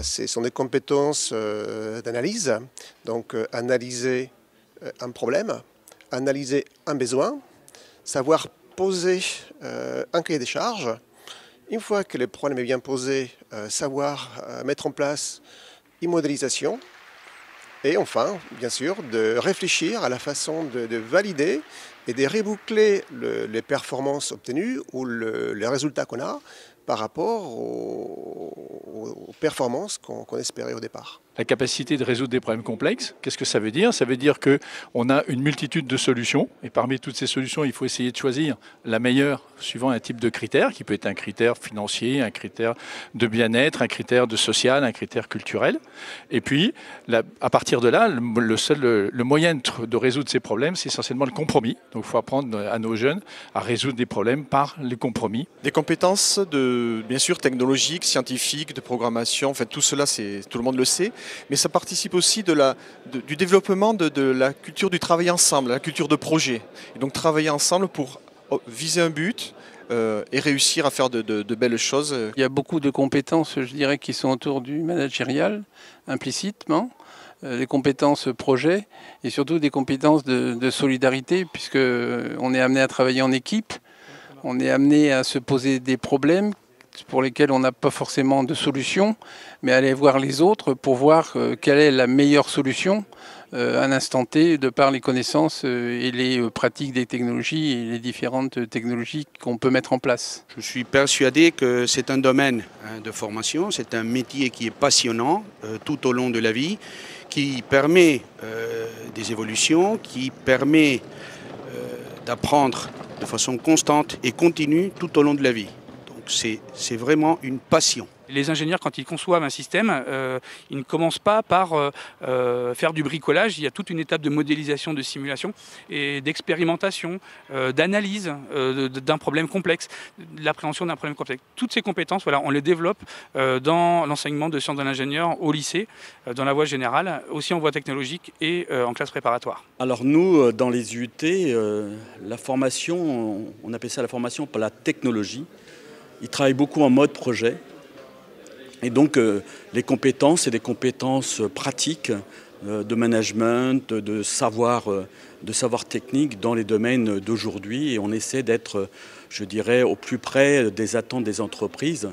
Ce sont des compétences d'analyse, donc analyser un problème, analyser un besoin, savoir poser un cahier des charges. Une fois que le problème est bien posé, savoir mettre en place une modélisation. Et enfin, bien sûr, de réfléchir à la façon de valider et de reboucler les performances obtenues ou les résultats qu'on a par rapport aux performances qu'on espérait au départ. La capacité de résoudre des problèmes complexes, qu'est-ce que ça veut dire? Ça veut dire qu'on a une multitude de solutions et parmi toutes ces solutions, il faut essayer de choisir la meilleure suivant un type de critère qui peut être un critère financier, un critère de bien-être, un critère de social, un critère culturel. Et puis, à partir de là, le moyen de résoudre ces problèmes, c'est essentiellement le compromis. Donc, il faut apprendre à nos jeunes à résoudre des problèmes par les compromis. Des compétences bien sûr technologiques, scientifiques, de programmation, enfin tout cela, tout le monde le sait. Mais ça participe aussi du développement de la culture du travail ensemble, la culture de projet. Et donc travailler ensemble pour viser un but et réussir à faire de belles choses. Il y a beaucoup de compétences, je dirais, qui sont autour du managérial, implicitement. Des compétences projet et surtout des compétences de solidarité, puisqu'on est amené à travailler en équipe, on est amené à se poser des problèmes pour lesquels on n'a pas forcément de solution, mais aller voir les autres pour voir quelle est la meilleure solution à l'instant T, de par les connaissances et les pratiques des technologies et les différentes technologies qu'on peut mettre en place. Je suis persuadé que c'est un domaine de formation, c'est un métier qui est passionnant tout au long de la vie, qui permet des évolutions, qui permet d'apprendre de façon constante et continue tout au long de la vie. Donc c'est vraiment une passion. Les ingénieurs, quand ils conçoivent un système, ils ne commencent pas par faire du bricolage. Il y a toute une étape de modélisation, de simulation et d'expérimentation, d'analyse d'un problème complexe, de l'appréhension d'un problème complexe. Toutes ces compétences, voilà, on les développe dans l'enseignement de sciences de l'ingénieur au lycée, dans la voie générale, aussi en voie technologique et en classe préparatoire. Alors nous, dans les UT, la formation, on appelle ça la formation par la technologie. Ils travaillent beaucoup en mode projet. Et donc, les compétences, c'est des compétences pratiques de management, de savoir technique dans les domaines d'aujourd'hui. Et on essaie d'être, je dirais, au plus près des attentes des entreprises.